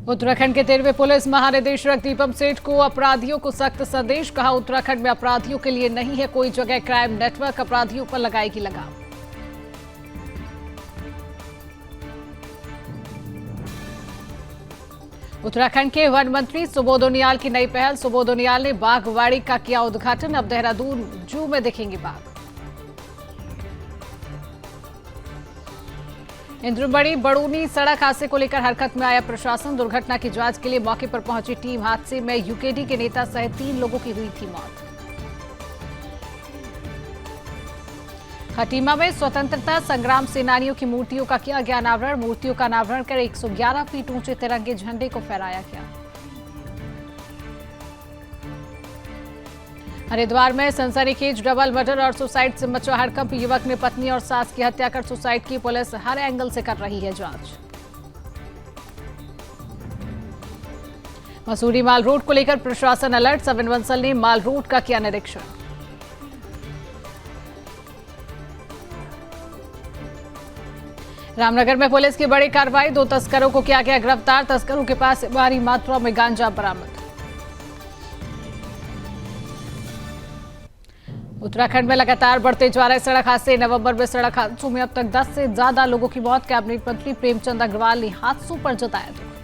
उत्तराखंड के 13वें पुलिस महानिदेशक दीपम सेठ को अपराधियों को सख्त संदेश। कहा, उत्तराखंड में अपराधियों के लिए नहीं है कोई जगह। क्राइम नेटवर्क अपराधियों पर लगाएगी लगाम। उत्तराखंड के वन मंत्री सुबोध उनियाल की नई पहल। सुबोध उनियाल ने बागवाड़ी का किया उद्घाटन। अब देहरादून जू में दिखेंगे बाघ। इंद्रमणि बड़ूनी सड़क हादसे को लेकर हरकत में आया प्रशासन। दुर्घटना की जांच के लिए मौके पर पहुंची टीम। हादसे में यूकेडी के नेता सहित 3 लोगों की हुई थी मौत। खटीमा में स्वतंत्रता संग्राम सेनानियों की मूर्तियों का किया गया अनावरण। मूर्तियों का अनावरण कर 111 फीट ऊंचे तिरंगे झंडे को फहराया गया। हरिद्वार में सनसनीखेज डबल मर्डर और सुसाइड से मचा हड़कंप। युवक ने पत्नी और सास की हत्या कर सुसाइड की। पुलिस हर एंगल से कर रही है जांच। मसूरी माल रोड को लेकर प्रशासन अलर्ट। सविन बंसल ने माल रोड का किया निरीक्षण। रामनगर में पुलिस की बड़ी कार्रवाई। 2 तस्करों को किया गया गिरफ्तार। तस्करों के पास भारी मात्रा में गांजा बरामद। उत्तराखंड में लगातार बढ़ते जा रहे सड़क हादसे। नवंबर में सड़क हादसों में अब तक 10 से ज्यादा लोगों की मौत। कैबिनेट मंत्री प्रेमचंद अग्रवाल ने हादसों पर जताया दुख।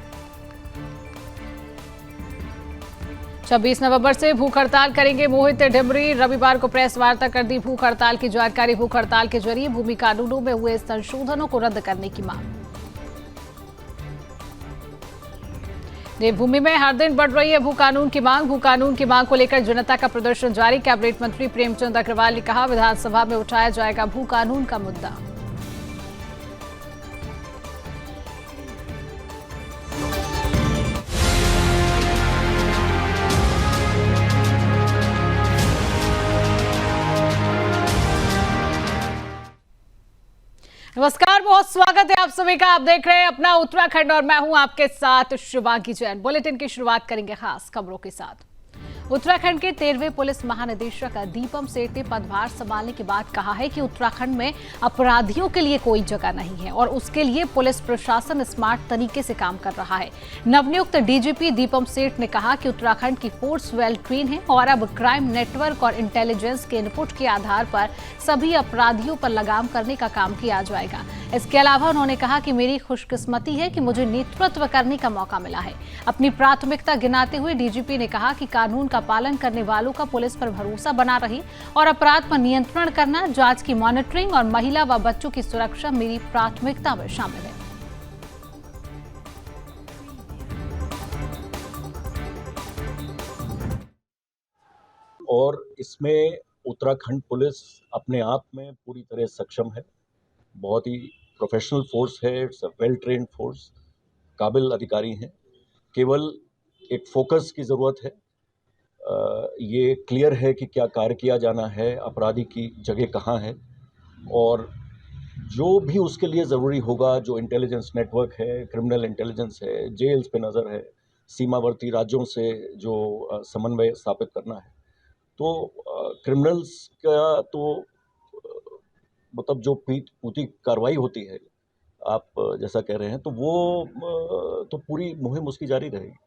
26 नवंबर से भूख हड़ताल करेंगे मोहित ढिमरी। रविवार को प्रेस वार्ता कर दी भूख हड़ताल की जानकारी। भूख हड़ताल के जरिए भूमि कानूनों में हुए संशोधनों को रद्द करने की मांग। देवभूमि में हर दिन बढ़ रही है भू कानून की मांग। भू कानून की मांग को लेकर जनता का प्रदर्शन जारी। कैबिनेट मंत्री प्रेमचंद अग्रवाल ने कहा, विधानसभा में उठाया जाएगा भू कानून का मुद्दा। नमस्कार, बहुत स्वागत है आप सभी का। आप देख रहे हैं अपना उत्तराखंड और मैं हूं आपके साथ शिवांगी जैन। बुलेटिन की शुरुआत करेंगे खास खबरों के साथ। उत्तराखंड के 13वें पुलिस महानिदेशक दीपम सेठ ने पदभार संभालने के बाद कहा है कि उत्तराखंड में अपराधियों के लिए कोई जगह नहीं है और उसके लिए पुलिस प्रशासन स्मार्ट तरीके से काम कर रहा है। नवनियुक्त डीजीपी दीपम सेठ ने कहा कि उत्तराखंड की फोर्स वेल ट्रेन है और अब क्राइम नेटवर्क और इंटेलिजेंस के इनपुट के आधार पर सभी अपराधियों पर लगाम करने का काम किया जाएगा। इसके अलावा उन्होंने कहा कि मेरी खुशकिस्मती है कि मुझे नेतृत्व करने का मौका मिला है। अपनी प्राथमिकता गिनाते हुए डीजीपी ने कहा कि कानून का पालन करने वालों का पुलिस पर भरोसा बना रहे और अपराध पर नियंत्रण करना, जांच की मॉनिटरिंग और महिला व बच्चों की सुरक्षा मेरी प्राथमिकता में शामिल है। और इसमें उत्तराखंड पुलिस अपने आप में पूरी तरह सक्षम है। बहुत ही प्रोफेशनल फोर्स है। It's a well trained force. काबिल अधिकारी हैं। केवल एक फोकस की ज़रूरत है। ये क्लियर है कि क्या कार्य किया जाना है, अपराधी की जगह कहाँ है और जो भी उसके लिए ज़रूरी होगा, जो इंटेलिजेंस नेटवर्क है, क्रिमिनल इंटेलिजेंस है, जेल्स पे नज़र है, सीमावर्ती राज्यों से जो समन्वय स्थापित करना है, तो क्रिमिनल्स का तो मतलब जो पूरी कार्रवाई होती है, आप जैसा कह रहे हैं, तो वो तो पूरी मुहिम उसकी जारी रहेगी।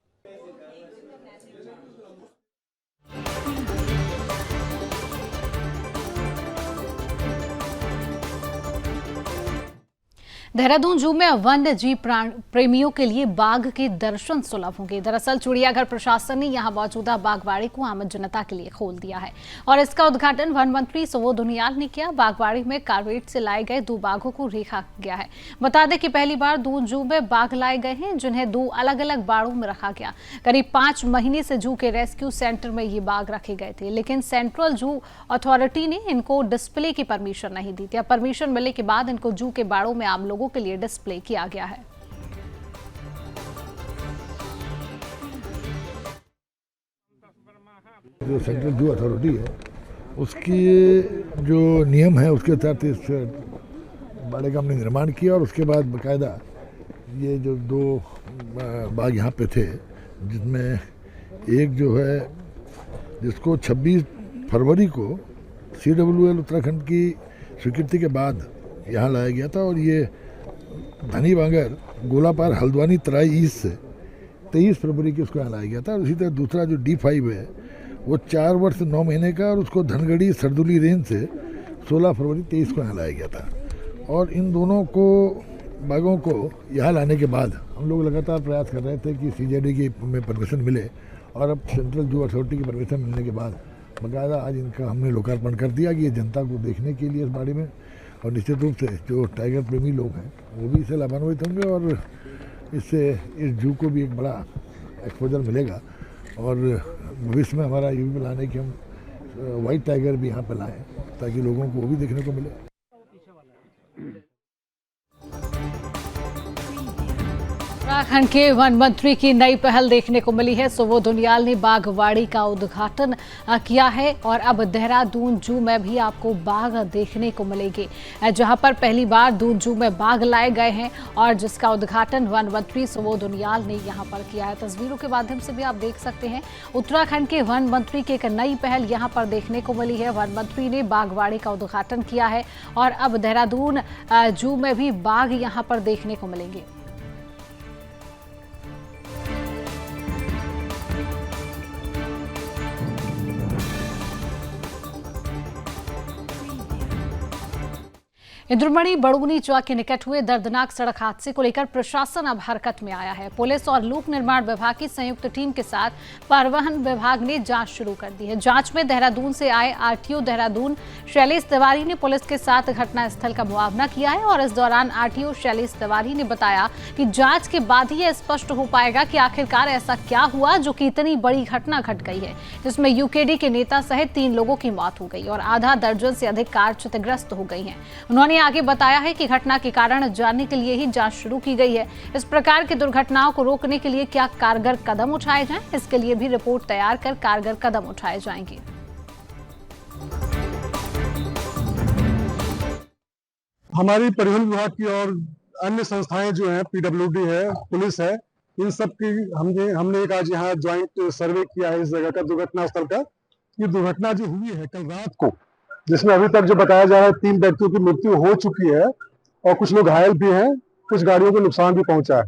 देहरादून जू में वन्य जीव प्रेमियों के लिए बाघ के दर्शन सुलभ होंगे। दरअसल चिड़ियाघर प्रशासन ने यहां मौजूदा बागवाड़ी को आम जनता के लिए खोल दिया है और इसका उद्घाटन वन मंत्री सुबोध उनियाल ने किया। बागवाड़ी में कारवेट से लाए गए 2 बाघों को रखा गया है। बता दें कि पहली बार दून जू में बाघ लाए गए हैं, जिन्हें 2 अलग अलग बाड़ों में रखा गया। करीब 5 महीने से जू के रेस्क्यू सेंटर में ये बाघ रखे गए थे, लेकिन सेंट्रल जू अथॉरिटी ने इनको डिस्प्ले की परमिशन नहीं दी थी। परमिशन मिलने के बाद इनको जू के बाड़ों में आम लोगों के लिए डिस्प्ले किया गया है। जो सेंट्रल जू अथॉरिटी है उसकी जो नियम है उसके तहत इस बाड़े का हमने निर्माण किया और उसके बाद बाकायदा ये जो 2 बाघ यहाँ पे थे, जिसमें एक जो है जिसको 26 फरवरी को CWL उत्तराखंड की स्वीकृति के बाद यहाँ लाया गया था और ये धनी बांगर गोलापार हल्द्वानी तराई ईस्ट से 23 फरवरी को उसको यहाँ लाया गया था। और इसी तरह दूसरा जो D5 है वो 4 वर्ष 9 महीने का, और उसको धनगढ़ी सरदुली रेंज से 16 फरवरी 23 को यहाँ लाया गया था। और इन दोनों को बाघों को यहाँ लाने के बाद हम लोग लगातार प्रयास कर रहे थे कि CJD की में परमिशन मिले, और अब सेंट्रल जू अथॉरिटी की परमिशन मिलने के बाद बाकायदा आज इनका हमने लोकार्पण कर दिया कि ये जनता को देखने के लिए इस बाड़ी में, और निश्चित रूप से जो टाइगर प्रेमी लोग हैं वो भी इससे लाभान्वित होंगे, और इससे इस जू को भी एक बड़ा एक्सपोजर मिलेगा। और भविष्य में हमारा ये भी प्लान है कि हम वाइट टाइगर भी यहाँ पर लाएँ ताकि लोगों को वो भी देखने को मिले। उत्तराखंड के वन मंत्री की नई पहल देखने को मिली है। सुबोध उनियाल ने बाघवाड़ी का उद्घाटन किया है, और अब देहरादून जू में भी आपको बाघ देखने को मिलेंगे, जहां पर पहली बार दून जू में बाघ लाए गए हैं, और जिसका उद्घाटन वन मंत्री सुबोध उनियाल ने यहां पर किया है। तस्वीरों के माध्यम से भी आप देख सकते हैं उत्तराखंड के वन मंत्री की एक नई पहल यहां पर देखने को मिली है। वन मंत्री ने बाघवाड़ी का उद्घाटन किया है, और अब देहरादून जू में भी बाघ यहां पर देखने को मिलेंगे। इंद्रमणि बड़ूनी चौक के निकट हुए दर्दनाक सड़क हादसे को लेकर प्रशासन अब हरकत में आया है। पुलिस और लोक निर्माण विभाग की संयुक्त टीम के साथ परिवहन विभाग ने जांच शुरू कर दी है। जांच में देहरादून से आए RTO देहरादून शैलेश तिवारी ने पुलिस के साथ घटनास्थल का मुआयना किया है, और इस दौरान RTO शैलेश तिवारी ने बताया कि जांच के बाद ही यह स्पष्ट हो पाएगा कि आखिरकार ऐसा क्या हुआ जो कि इतनी बड़ी घटना घट गई है, जिसमें UKD के नेता सहित 3 लोगों की मौत हो गई और आधा दर्जन से अधिक कार क्षतिग्रस्त हो गई हैं। उन्होंने आगे बताया है कि घटना के कारण जानने के लिए ही जांच शुरू की गई है। इस प्रकार की दुर्घटनाओं को रोकने के लिए क्या कारगर कदम उठाए जाएं, इसके लिए भी रिपोर्ट तैयार कर कारगर कदम उठाए जाएंगे। हमारी परिवहन विभाग की और अन्य संस्थाएं जो हैं, PWD है, पुलिस है, इन सब की हमने एक आज यहाँ ज्वाइंट सर्वे किया है इस जगह का, दुर्घटना स्थल का। ये दुर्घटना जो हुई है कल रात को, जिसमें अभी तक जो बताया जा रहा है 3 व्यक्तियों की मृत्यु हो चुकी है, और कुछ लोग घायल भी हैं, कुछ गाड़ियों को नुकसान भी पहुंचा है।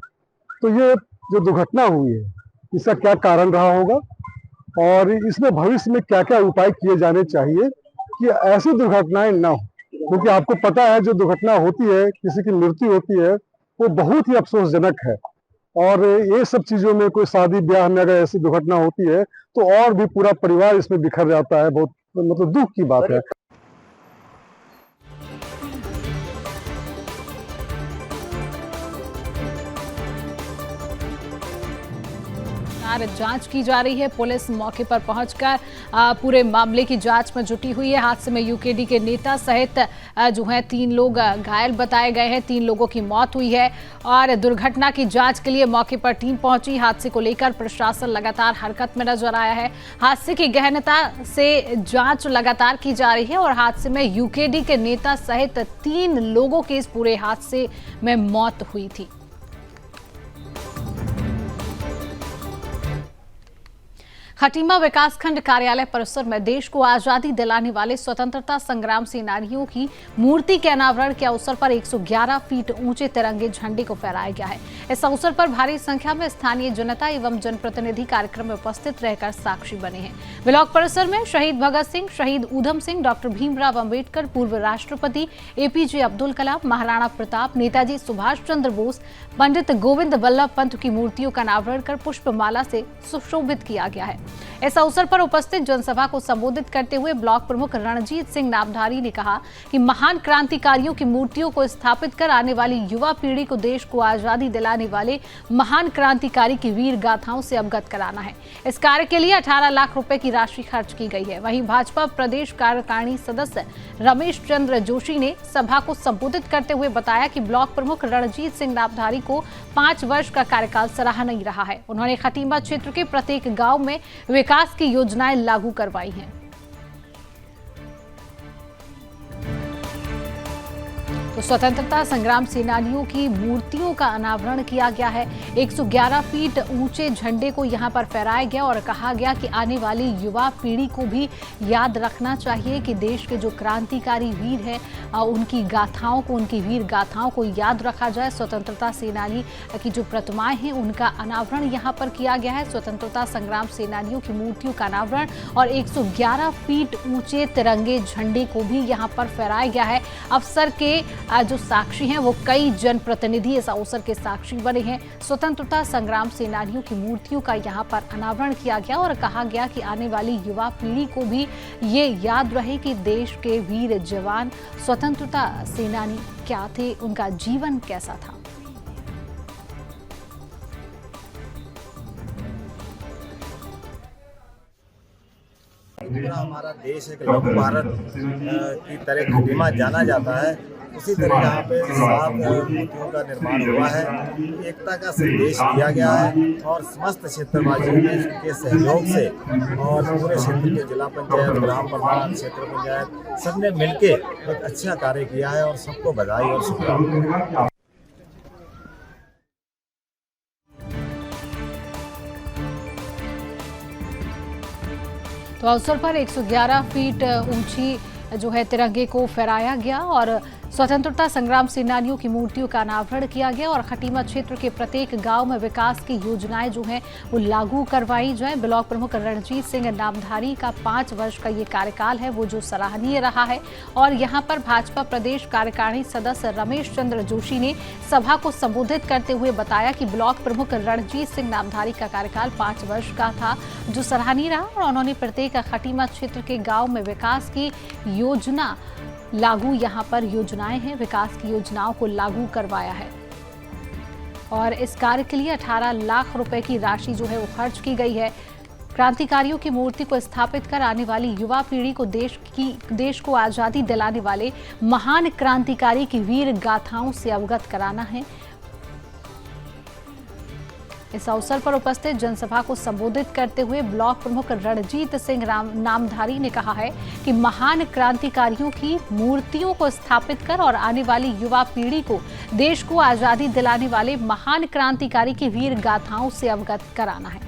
तो ये जो दुर्घटना हुई है, इसका क्या कारण रहा होगा, और इसमें भविष्य में क्या क्या उपाय किए जाने चाहिए कि ऐसी दुर्घटनाएं ना हो। क्योंकि आपको पता है जो दुर्घटना होती है, किसी की मृत्यु होती है, वो बहुत ही अफसोसजनक है। और ये सब चीजों में, कोई शादी ब्याह में अगर ऐसी दुर्घटना होती है तो और भी पूरा परिवार इसमें बिखर जाता है। बहुत मतलब दुख की बात है। जांच की जा रही है। पुलिस मौके पर पहुंचकर पूरे मामले की जांच में जुटी हुई है। हादसे में UKD के नेता सहित जो है 3 लोग घायल बताए गए हैं, 3 लोगों की मौत हुई है, और दुर्घटना की जांच के लिए मौके पर टीम पहुंची। हादसे को लेकर प्रशासन लगातार हरकत में नजर आया है। हादसे की गहनता से जांच लगातार की जा रही है, और हादसे में UKD के नेता सहित 3 लोगों की इस पूरे हादसे में मौत हुई थी। खटीमा विकासखंड कार्यालय परिसर में देश को आजादी दिलाने वाले स्वतंत्रता संग्राम सेनानियों की मूर्ति के अनावरण के अवसर पर 111 फीट ऊंचे तिरंगे झंडे को फहराया गया है। इस अवसर पर भारी संख्या में स्थानीय जनता एवं जनप्रतिनिधि कार्यक्रम में उपस्थित रहकर साक्षी बने हैं। ब्लॉक परिसर में शहीद भगत सिंह, शहीद ऊधम सिंह, डॉक्टर भीमराव अंबेडकर, पूर्व राष्ट्रपति APJ अब्दुल कलाम, महाराणा प्रताप, नेताजी सुभाष चंद्र बोस, पंडित गोविंद वल्लभ पंत की मूर्तियों का अनावरण कर पुष्पमाला से सुशोभित किया गया है। इस अवसर पर उपस्थित जनसभा को संबोधित करते हुए ब्लॉक प्रमुख रणजीत सिंह नामधारी ने कहा कि महान क्रांतिकारियों की मूर्तियों को स्थापित कर आने वाली युवा पीढ़ी को देश को आजादी दिलाने वाले महान क्रांतिकारी की वीर गाथाओं से अवगत कराना है। इस कार्य के लिए 18 लाख रुपए की राशि खर्च की गई है। वहीं भाजपा प्रदेश कार्यकारिणी सदस्य रमेश चंद्र जोशी ने सभा को संबोधित करते हुए बताया कि ब्लॉक प्रमुख रणजीत सिंह नामधारी को 5 वर्ष का कार्यकाल सराहनीय रहा है। उन्होंने खटीमा क्षेत्र के प्रत्येक गांव में विकास की योजनाएं लागू करवाई हैं। तो स्वतंत्रता संग्राम सेनानियों की मूर्तियों का अनावरण किया गया है। 111 फीट ऊंचे झंडे को यहां पर फहराया गया और कहा गया कि आने वाली युवा पीढ़ी को भी याद रखना चाहिए कि देश के जो क्रांतिकारी वीर हैं उनकी गाथाओं को, उनकी वीर गाथाओं को याद रखा जाए। स्वतंत्रता सेनानी की जो प्रतिमाएं हैं उनका अनावरण यहां पर किया गया है। स्वतंत्रता संग्राम सेनानियों की मूर्तियों का अनावरण और 111 फीट ऊंचे तिरंगे झंडे को भी यहां पर फहराया गया है। अवसर के जो साक्षी हैं वो कई जनप्रतिनिधि इस अवसर के साक्षी बने हैं। स्वतंत्रता संग्राम सेनानियों की मूर्तियों का यहाँ पर अनावरण किया गया और कहा गया कि आने वाली युवा पीढ़ी को भी ये याद रहे कि देश के वीर जवान स्वतंत्रता सेनानी क्या थे, उनका जीवन कैसा था। पूरा हमारा देश एक लघु भारत की तरह खटीमा जाना जाता है, उसी तरह यहाँ पे 7 मूर्तियों का निर्माण हुआ है। एकता का संदेश दिया गया है और समस्त क्षेत्रवासियों के सहयोग से और पूरे क्षेत्र के जिला पंचायत, ग्राम प्रधान, क्षेत्र पंचायत सबने मिलके एक अच्छा कार्य किया है और सबको बधाई और शुभकामनाएं। तो अवसर पर 111 फीट ऊंची जो है तिरंगे को फहराया गया और स्वतंत्रता संग्राम सेनानियों की मूर्तियों का अनावरण किया गया और खटीमा क्षेत्र के प्रत्येक गांव में विकास की योजनाएं जो हैं वो लागू करवाई जाए। ब्लॉक प्रमुख रणजीत सिंह नामधारी का 5 वर्ष का ये कार्यकाल है वो जो सराहनीय रहा है। और यहां पर भाजपा प्रदेश कार्यकारिणी सदस्य रमेश चंद्र जोशी ने सभा को संबोधित करते हुए बताया कि ब्लॉक प्रमुख रणजीत सिंह नामधारी का कार्यकाल 5 वर्ष का था जो सराहनीय रहा और उन्होंने प्रत्येक खटीमा क्षेत्र के गाँव में विकास की योजना लागू, यहाँ पर योजनाएं हैं, विकास की योजनाओं को लागू करवाया है। और इस कार्य के लिए 18 लाख रुपए की राशि जो है वो खर्च की गई है। क्रांतिकारियों की मूर्ति को स्थापित कर आने वाली युवा पीढ़ी को देश को आजादी दिलाने वाले महान क्रांतिकारी की वीर गाथाओं से अवगत कराना है। इस अवसर पर उपस्थित जनसभा को संबोधित करते हुए ब्लॉक प्रमुख रणजीत सिंह नामधारी ने कहा है कि महान क्रांतिकारियों की मूर्तियों को स्थापित कर और आने वाली युवा पीढ़ी को देश को आजादी दिलाने वाले महान क्रांतिकारी की वीर गाथाओं से अवगत कराना है।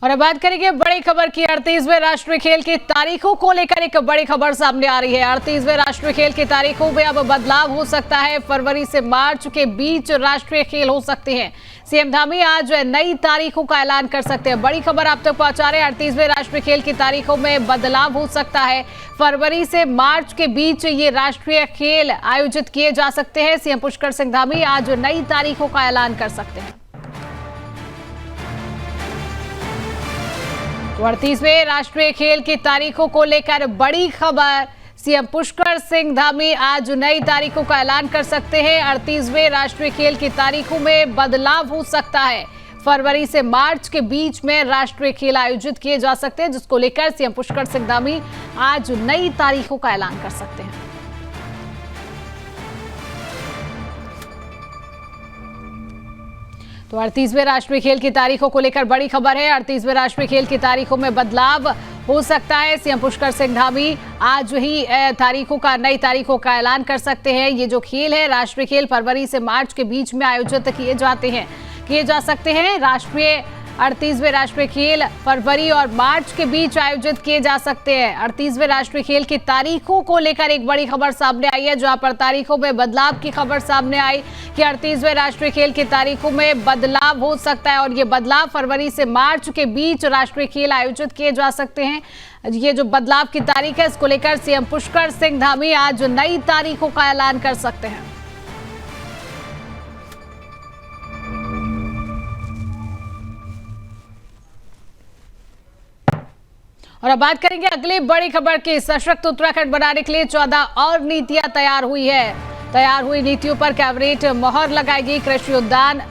और अब बात करेंगे बड़ी खबर की। 38वें राष्ट्रीय खेल की तारीखों को लेकर एक बड़ी खबर सामने आ रही है। 38वें राष्ट्रीय खेल की तारीखों में अब बदलाव हो सकता है। फरवरी से मार्च के बीच राष्ट्रीय खेल हो सकते हैं। सीएम धामी आज नई तारीखों का ऐलान कर सकते हैं। बड़ी खबर आप तक पहुंचा रहे हैं। 38वें राष्ट्रीय खेल की तारीखों में बदलाव हो सकता है। फरवरी से मार्च के बीच ये राष्ट्रीय खेल आयोजित किए जा सकते हैं। सीएम पुष्कर सिंह धामी आज नई तारीखों का ऐलान कर सकते हैं। तो 38वें राष्ट्रीय खेल की तारीखों को लेकर बड़ी खबर। सीएम पुष्कर सिंह धामी आज नई तारीखों का ऐलान कर सकते हैं। 38वें राष्ट्रीय खेल की तारीखों में बदलाव हो सकता है। फरवरी से मार्च के बीच में राष्ट्रीय खेल आयोजित किए जा सकते हैं, जिसको लेकर सीएम पुष्कर सिंह धामी आज नई तारीखों का ऐलान कर सकते हैं। तो 38वें राष्ट्रीय खेल की तारीखों को लेकर बड़ी खबर है। 38वें राष्ट्रीय खेल की तारीखों में बदलाव हो सकता है। सीएम पुष्कर सिंह धामी आज ही नई तारीखों का ऐलान कर सकते हैं। ये जो खेल है राष्ट्रीय खेल फरवरी से मार्च के बीच में आयोजित किए जा सकते हैं। 38वें राष्ट्रीय खेल फरवरी और मार्च के बीच आयोजित किए जा सकते हैं। 38वें राष्ट्रीय खेल की तारीखों को लेकर एक बड़ी खबर सामने आई है, जहां पर तारीखों में बदलाव की खबर सामने आई कि 38वें राष्ट्रीय खेल की तारीखों में बदलाव हो सकता है और ये बदलाव फरवरी से मार्च के बीच राष्ट्रीय खेल आयोजित किए जा सकते हैं। ये जो बदलाव की तारीख है इसको लेकर सीएम पुष्कर सिंह धामी आज नई तारीखों का ऐलान कर सकते हैं। और अब बात करेंगे अगली बड़ी खबर की। सशक्त उत्तराखंड बनाने के लिए 14 और नीतियां तैयार हुई नीतियों पर कैबिनेट मोहर लगाएगी। कृषि उद्यान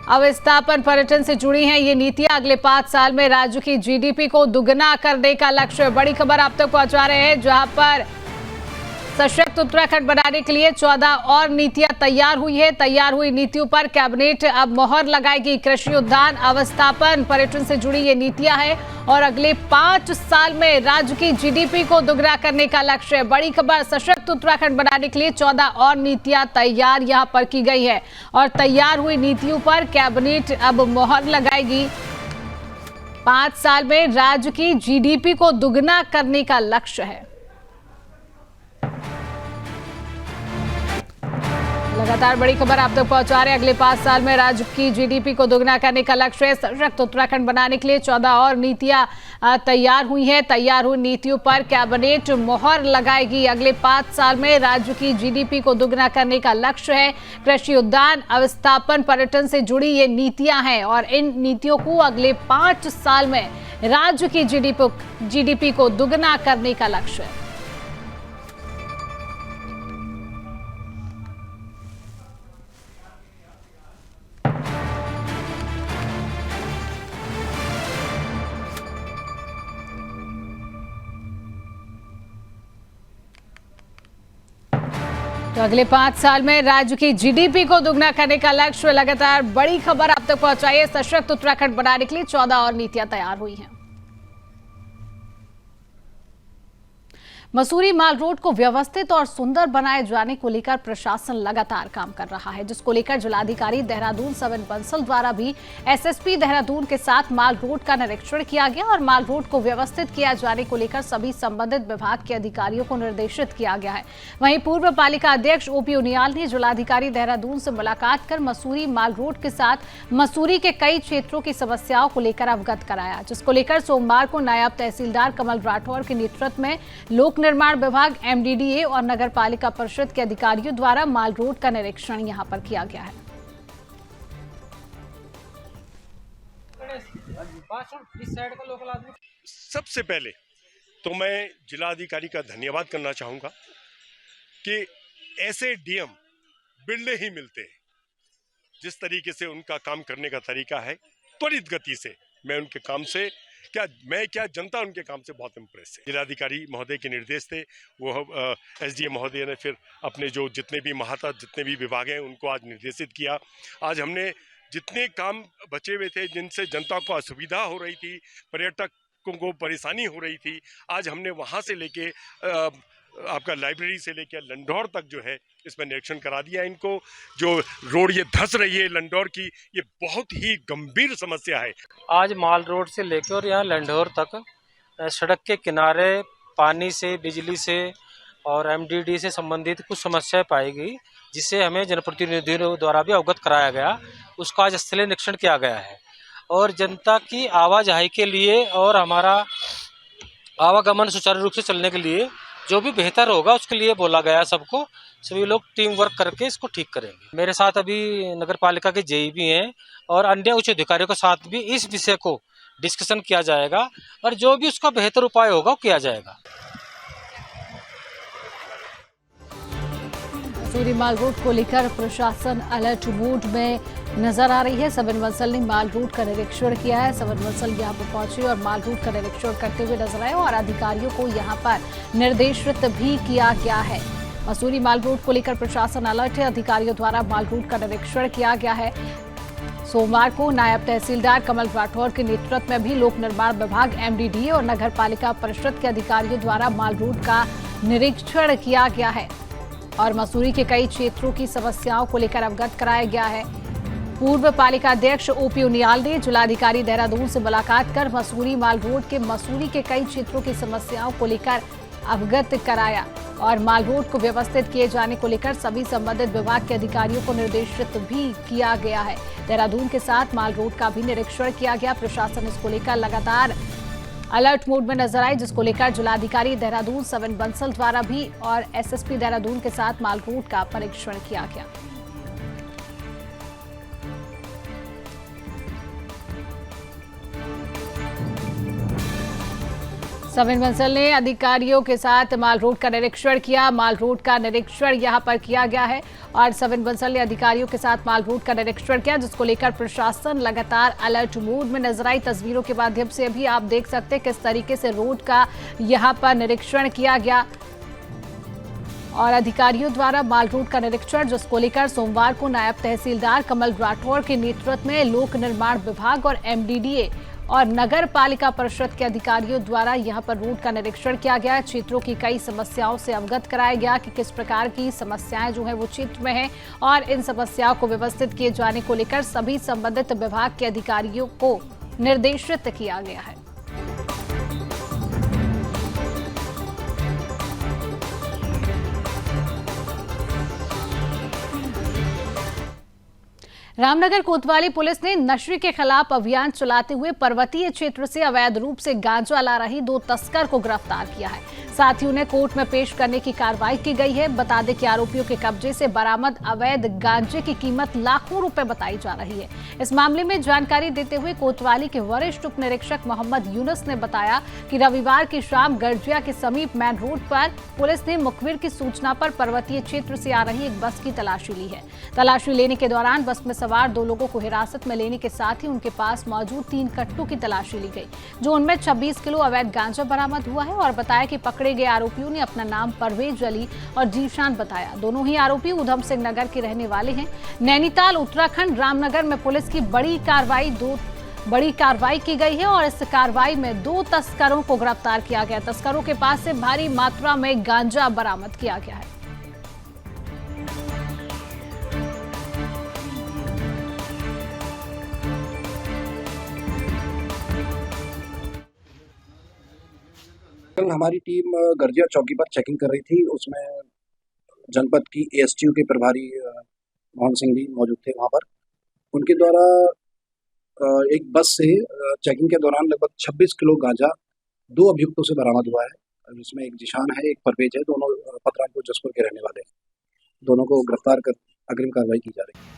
अवस्थापन पर्यटन से जुड़ी हैं ये नीतियां। अगले 5 साल में राज्य की जीडीपी को दुगना करने का लक्ष्य। बड़ी खबर आप तक पहुंचा रहे हैं, जहां पर सशक्त उत्तराखंड बनाने के लिए 14 और नीतियां तैयार हुई है। तैयार हुई नीतियों पर कैबिनेट अब मोहर लगाएगी। कृषि, उद्यान, अवस्थापन, पर्यटन से जुड़ी ये नीतियां हैं और अगले 5 साल में राज्य की जीडीपी को दोगुना करने का लक्ष्य है। बड़ी खबर, सशक्त उत्तराखंड बनाने के लिए 14 और नीतियां तैयार यहां पर की गई है और तैयार हुई नीतियों पर कैबिनेट अब मोहर लगाएगी। 5 साल में राज्य की जीडीपी को दुगना करने का लक्ष्य है। लगातार बड़ी खबर आप तक पहुंचा रहे हैं। अगले 5 साल में राज्य की जीडीपी को दोगुना करने का लक्ष्य है। सशक्त उत्तराखंड बनाने के लिए 14 और नीतियां तैयार हुई हैं। तैयार हुई नीतियों पर कैबिनेट मोहर लगाएगी। अगले 5 साल में राज्य की जीडीपी को दोगुना करने का लक्ष्य है। कृषि, उद्यान, अवस्थापन, पर्यटन से जुड़ी ये नीतियां हैं और इन नीतियों को अगले 5 साल में राज्य की जीडीपी को दोगुना करने का लक्ष्य है। तो अगले 5 साल में राज्य की जीडीपी को दोगुना करने का लक्ष्य। लगातार बड़ी खबर आप तक पहुंचाइए। सशक्त उत्तराखंड बनाने के लिए 14 और नीतियां तैयार हुई हैं। मसूरी माल रोड को व्यवस्थित और सुंदर बनाए जाने को लेकर प्रशासन लगातार काम कर रहा है, जिसको लेकर जिलाधिकारी देहरादून सविन बंसल द्वारा भी एसएसपी देहरादून के साथ माल रोड का निरीक्षण किया गया और माल रोड को व्यवस्थित किया जाने को लेकर सभी संबंधित विभाग के अधिकारियों को निर्देशित किया गया है। वहीं पूर्व पालिका अध्यक्ष ओपी उनियाल ने जिलाधिकारी देहरादून से मुलाकात कर मसूरी माल रोड के साथ मसूरी के कई क्षेत्रों की समस्याओं को लेकर अवगत कराया, जिसको लेकर सोमवार को नायब तहसीलदार कमल राठौर के नेतृत्व में लोक निर्माण विभाग, एमडीडीए और नगर पालिका परिषद के अधिकारियों द्वारा माल रोड का निरीक्षण यहां पर किया गया है। सबसे पहले तो मैं जिलाधिकारी का धन्यवाद करना चाहूंगा कि ऐसे डीएम बिल्डे ही मिलते हैं। जिस तरीके से उनका काम करने का तरीका है, त्वरित गति से मैं उनके काम से क्या जनता उनके काम से बहुत इम्प्रेस है। जिलाधिकारी महोदय के निर्देश थे, वो एसडीएम महोदय ने फिर अपने जो जितने भी जितने भी विभाग हैं उनको आज निर्देशित किया। आज हमने जितने काम बचे हुए थे, जिनसे जनता को असुविधा हो रही थी, पर्यटकों को परेशानी हो रही थी, आज हमने वहाँ से लेके आपका लाइब्रेरी से लेकर लंढौर तक जो है इसमें निरीक्षण करा दिया। इनको जो रोड ये धंस रही है लंढौर की, ये बहुत ही गंभीर समस्या है। आज माल रोड से लेकर और यहाँ लंढौर तक सड़क के किनारे पानी से, बिजली से और एमडीडी से संबंधित कुछ समस्याएं पाई गई, जिससे हमें जनप्रतिनिधियों द्वारा भी अवगत कराया गया। उसका आज स्थलीय निरीक्षण किया गया है और जनता की आवाजाही के लिए और हमारा आवागमन सुचारू रूप से चलने के लिए जो भी बेहतर होगा उसके लिए बोला गया। सबको, सभी लोग टीम वर्क करके इसको ठीक करेंगे। मेरे साथ अभी नगर पालिका के जेई भी हैं और अन्य उच्च अधिकारियों के साथ भी इस विषय को डिस्कशन किया जाएगा और जो भी उसका बेहतर उपाय होगा वो किया जाएगा। मसूरी माल रोड को लेकर प्रशासन अलर्ट मोड में नजर आ रही है। सविन बंसल ने माल रोड का निरीक्षण किया है। सविन बंसल यहां पर पहुंचे और माल रोड का निरीक्षण करते हुए नजर आए और अधिकारियों को यहां पर निर्देशित भी किया गया है। मसूरी माल रोड को लेकर प्रशासन अलर्ट है। अधिकारियों द्वारा माल रोड का निरीक्षण किया गया है। सोमवार को नायब तहसीलदार कमल राठौर के नेतृत्व में भी लोक निर्माण विभाग, एमडीडीए और नगर पालिका परिषद के अधिकारियों द्वारा माल रोड का निरीक्षण किया गया है और मसूरी के कई क्षेत्रों की समस्याओं को लेकर अवगत कराया गया है। पूर्व पालिका अध्यक्ष ओपी उनियाल ने जिलाधिकारी देहरादून से मुलाकात कर मसूरी माल रोड के मसूरी के कई क्षेत्रों की समस्याओं को लेकर अवगत कराया और माल रोड को व्यवस्थित किए जाने को लेकर सभी संबंधित विभाग के अधिकारियों को निर्देशित भी किया गया है। देहरादून के साथ माल रोड का भी निरीक्षण किया गया। प्रशासन इसको लेकर लगातार अलर्ट मोड में नजर आए, जिसको लेकर जिलाधिकारी देहरादून सविन बंसल द्वारा भी और एसएसपी देहरादून के साथ माल रोड का परीक्षण किया गया। सविन बंसल ने अधिकारियों के साथ माल रोड का निरीक्षण किया। माल रोड का निरीक्षण यहां पर किया गया है और सविन बंसल ने अधिकारियों के साथ माल रोड का निरीक्षण किया, जिसको लेकर प्रशासन लगातार अलर्ट मोड में नजर आई। तस्वीरों के माध्यम से अभी आप देख सकते हैं किस तरीके से रोड का यहां पर निरीक्षण किया गया और अधिकारियों द्वारा माल रूट का निरीक्षण, जिसको लेकर सोमवार को नायब तहसीलदार कमल राठौर के नेतृत्व में लोक निर्माण विभाग और एमडीडीए और नगर पालिका परिषद के अधिकारियों द्वारा यहां पर रूट का निरीक्षण किया गया। क्षेत्रों की कई समस्याओं से अवगत कराया गया कि किस प्रकार की समस्याएं जो है वो क्षेत्र में है और इन समस्याओं को व्यवस्थित किए जाने को लेकर सभी संबंधित विभाग के अधिकारियों को निर्देशित किया गया है। रामनगर कोतवाली पुलिस ने नशे के खिलाफ अभियान चलाते हुए पर्वतीय क्षेत्र से अवैध रूप से गांजा ला रही 2 तस्कर को गिरफ्तार किया है। साथ ही उन्हें कोर्ट में पेश करने की कार्रवाई की गई है। बता दें कि आरोपियों के कब्जे से बरामद अवैध गांजे की कीमत लाखों रुपए बताई जा रही है। इस मामले में जानकारी देते हुए कोतवाली के वरिष्ठ उप निरीक्षक मोहम्मद यूनुस ने बताया कि रविवार की शाम गर्जिया के समीप मेन रोड पर पुलिस ने मुखबिर की सूचना पर पर्वतीय क्षेत्र से आ रही एक बस की तलाशी ली है। तलाशी लेने के दौरान बस में सवार 2 लोगों को हिरासत में लेने के साथ ही उनके पास मौजूद 3 कट्टों की तलाशी ली गई, जो उनमें 26 किलो अवैध गांजा बरामद हुआ है। और बताया कि पकड़े गए आरोपियों ने अपना नाम परवेज अली और जीशान बताया। दोनों ही आरोपी उधम सिंह नगर के रहने वाले हैं। नैनीताल उत्तराखंड रामनगर में पुलिस की बड़ी कार्रवाई की गई है और इस कार्रवाई में 2 तस्करों को गिरफ्तार किया गया। तस्करों के पास से भारी मात्रा में गांजा बरामद किया गया है। कल हमारी टीम गर्जिया चौकी पर चेकिंग कर रही थी। उसमें जनपद की एएसटीयू के प्रभारी मोहन सिंह भी मौजूद थे वहाँ पर। उनके द्वारा एक बस से चेकिंग के दौरान लगभग 26 किलो गांजा 2 अभियुक्तों से बरामद हुआ है, जिसमें एक जिशान है, एक परवेज है। दोनों पतरामपुर जसपुर के रहने वाले हैं। दोनों को गिरफ्तार कर अग्रिम कार्रवाई की जा रही है।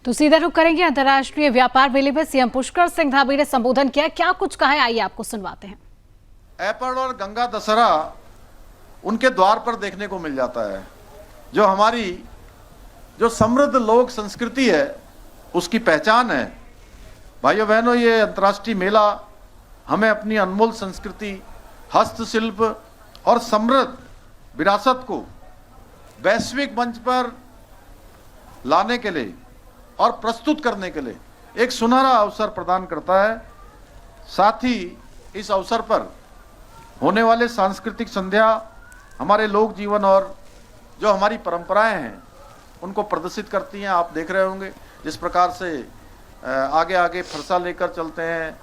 तो सीधा रुख करेंगे अंतर्राष्ट्रीय व्यापार मेले में सीएम पुष्कर सिंह धामी ने संबोधन किया। क्या कुछ कहा है, आइए आपको सुनवाते हैं। एप्पल और गंगा दशहरा उनके द्वार पर देखने को मिल जाता है। जो हमारी जो समृद्ध लोक संस्कृति है उसकी पहचान है। भाइयों बहनों, ये अंतर्राष्ट्रीय मेला हमें अपनी अनमोल संस्कृति, हस्तशिल्प और समृद्ध विरासत को वैश्विक मंच पर लाने के लिए और प्रस्तुत करने के लिए एक सुनहरा अवसर प्रदान करता है। साथ ही इस अवसर पर होने वाले सांस्कृतिक संध्या हमारे लोक जीवन और जो हमारी परंपराएं हैं उनको प्रदर्शित करती हैं। आप देख रहे होंगे जिस प्रकार से आगे आगे फरसा लेकर चलते हैं,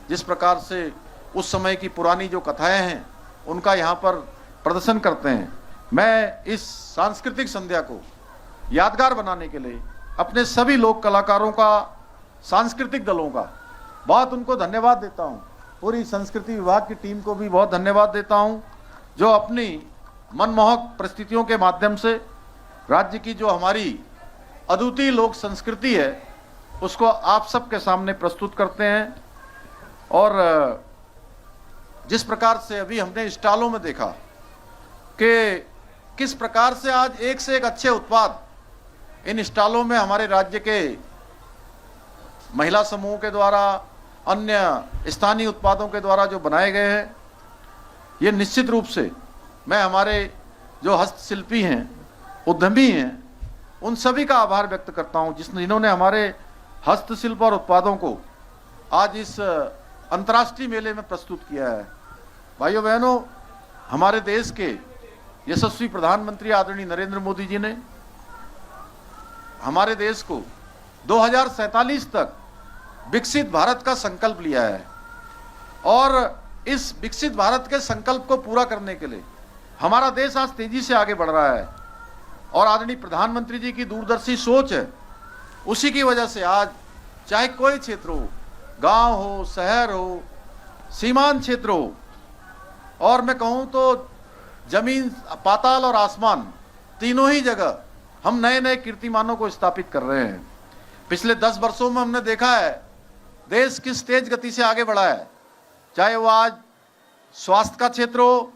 जिस प्रकार से उस समय की पुरानी जो कथाएं हैं उनका यहाँ पर प्रदर्शन करते हैं। मैं इस सांस्कृतिक संध्या को यादगार बनाने के लिए अपने सभी लोक कलाकारों का, सांस्कृतिक दलों का बहुत उनको धन्यवाद देता हूँ। पूरी संस्कृति विभाग की टीम को भी बहुत धन्यवाद देता हूँ, जो अपनी मनमोहक परिस्थितियों के माध्यम से राज्य की जो हमारी अद्वितीय लोक संस्कृति है उसको आप सबके सामने प्रस्तुत करते हैं। और जिस प्रकार से अभी हमने स्टॉलों में देखा कि किस प्रकार से आज एक से एक अच्छे उत्पाद इन स्टॉलों में हमारे राज्य के महिला समूह के द्वारा, अन्य स्थानीय उत्पादों के द्वारा जो बनाए गए हैं, ये निश्चित रूप से मैं हमारे जो हस्तशिल्पी हैं, उद्यमी हैं, उन सभी का आभार व्यक्त करता हूं जिन्होंने हमारे हस्तशिल्प और उत्पादों को आज इस अंतर्राष्ट्रीय मेले में प्रस्तुत किया है। भाइयों बहनों, हमारे देश के यशस्वी प्रधानमंत्री आदरणीय नरेंद्र मोदी जी ने हमारे देश को 2047 तक विकसित भारत का संकल्प लिया है। और इस विकसित भारत के संकल्प को पूरा करने के लिए हमारा देश आज तेजी से आगे बढ़ रहा है और आदरणीय प्रधानमंत्री जी की दूरदर्शी सोच है, उसी की वजह से आज चाहे कोई क्षेत्र हो, गांव हो, शहर हो, सीमांत क्षेत्र हो, और मैं कहूं तो जमीन, पाताल और आसमान, तीनों ही जगह हम नए नए कीर्तिमानों को स्थापित कर रहे हैं। पिछले 10 वर्षों में हमने देखा है देश किस तेज गति से आगे बढ़ा है, चाहे वो आज स्वास्थ्य का क्षेत्र हो,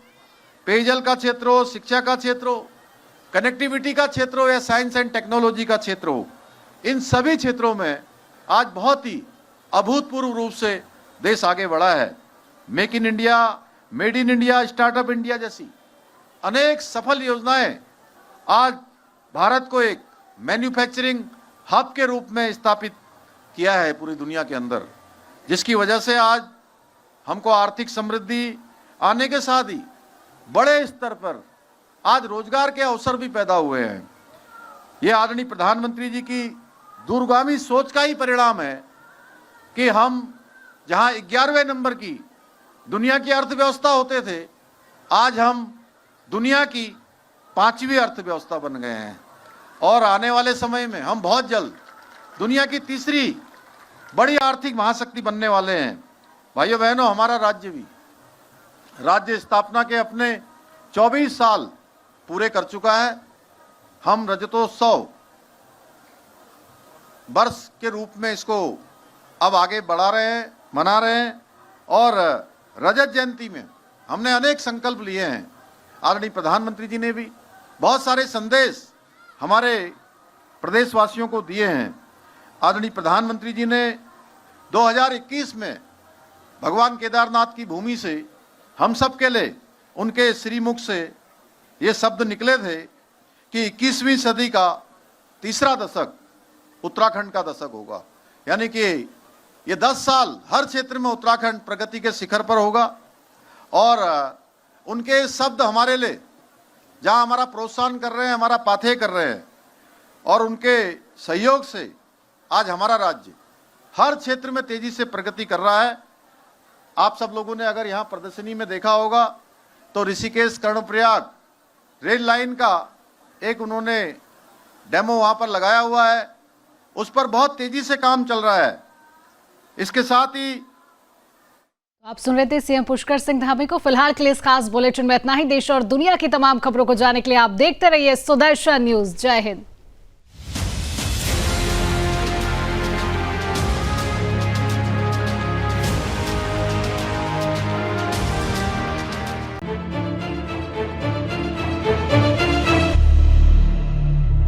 पेयजल का क्षेत्र हो, शिक्षा का क्षेत्र हो, कनेक्टिविटी का क्षेत्र हो या साइंस एंड टेक्नोलॉजी का क्षेत्र हो। इन सभी क्षेत्रों में आज बहुत ही अभूतपूर्व रूप से देश आगे बढ़ा है। Make in India, made in India, startup India जैसी अनेक सफल योजनाएं आज भारत को एक मैन्युफैक्चरिंग हब के रूप में स्थापित किया है पूरी दुनिया के अंदर, जिसकी वजह से आज हमको आर्थिक समृद्धि आने के साथ ही बड़े स्तर पर आज रोजगार के अवसर भी पैदा हुए हैं। ये आदरणीय प्रधानमंत्री जी की दूरगामी सोच का ही परिणाम है कि हम जहां 11वें नंबर की दुनिया की अर्थव्यवस्था होते थे, आज हम दुनिया की 5वीं अर्थव्यवस्था बन गए हैं और आने वाले समय में हम बहुत जल्द दुनिया की 3री बड़ी आर्थिक महाशक्ति बनने वाले हैं। भाइयों बहनों, हमारा राज्य भी राज्य स्थापना के अपने 24 साल पूरे कर चुका है। हम रजतोत्सव वर्ष के रूप में इसको अब आगे बढ़ा रहे हैं, मना रहे हैं और रजत जयंती में हमने अनेक संकल्प लिए हैं। आदरणीय प्रधानमंत्री जी ने भी बहुत सारे संदेश हमारे प्रदेशवासियों को दिए हैं। आदरणीय प्रधानमंत्री जी ने 2021 में भगवान केदारनाथ की भूमि से हम सब के लिए उनके श्रीमुख से ये शब्द निकले थे कि 21वीं सदी का तीसरा दशक उत्तराखंड का दशक होगा, यानी कि ये 10 साल हर क्षेत्र में उत्तराखंड प्रगति के शिखर पर होगा। और उनके शब्द हमारे लिए जहां हमारा प्रोत्साहन कर रहे हैं, हमारा पाथेय कर रहे हैं और उनके सहयोग से आज हमारा राज्य हर क्षेत्र में तेजी से प्रगति कर रहा है। आप सब लोगों ने अगर यहाँ प्रदर्शनी में देखा होगा तो ऋषिकेश कर्णप्रयाग रेल लाइन का एक उन्होंने डेमो वहाँ पर लगाया हुआ है, उस पर बहुत तेजी से काम चल रहा है। इसके साथ ही आप सुन रहे थे सीएम पुष्कर सिंह धामी को। फिलहाल के लिए इस खास बुलेटिन में इतना ही। देश और दुनिया की तमाम खबरों को जानने के लिए आप देखते रहिए सुदर्शन न्यूज। जय हिंद।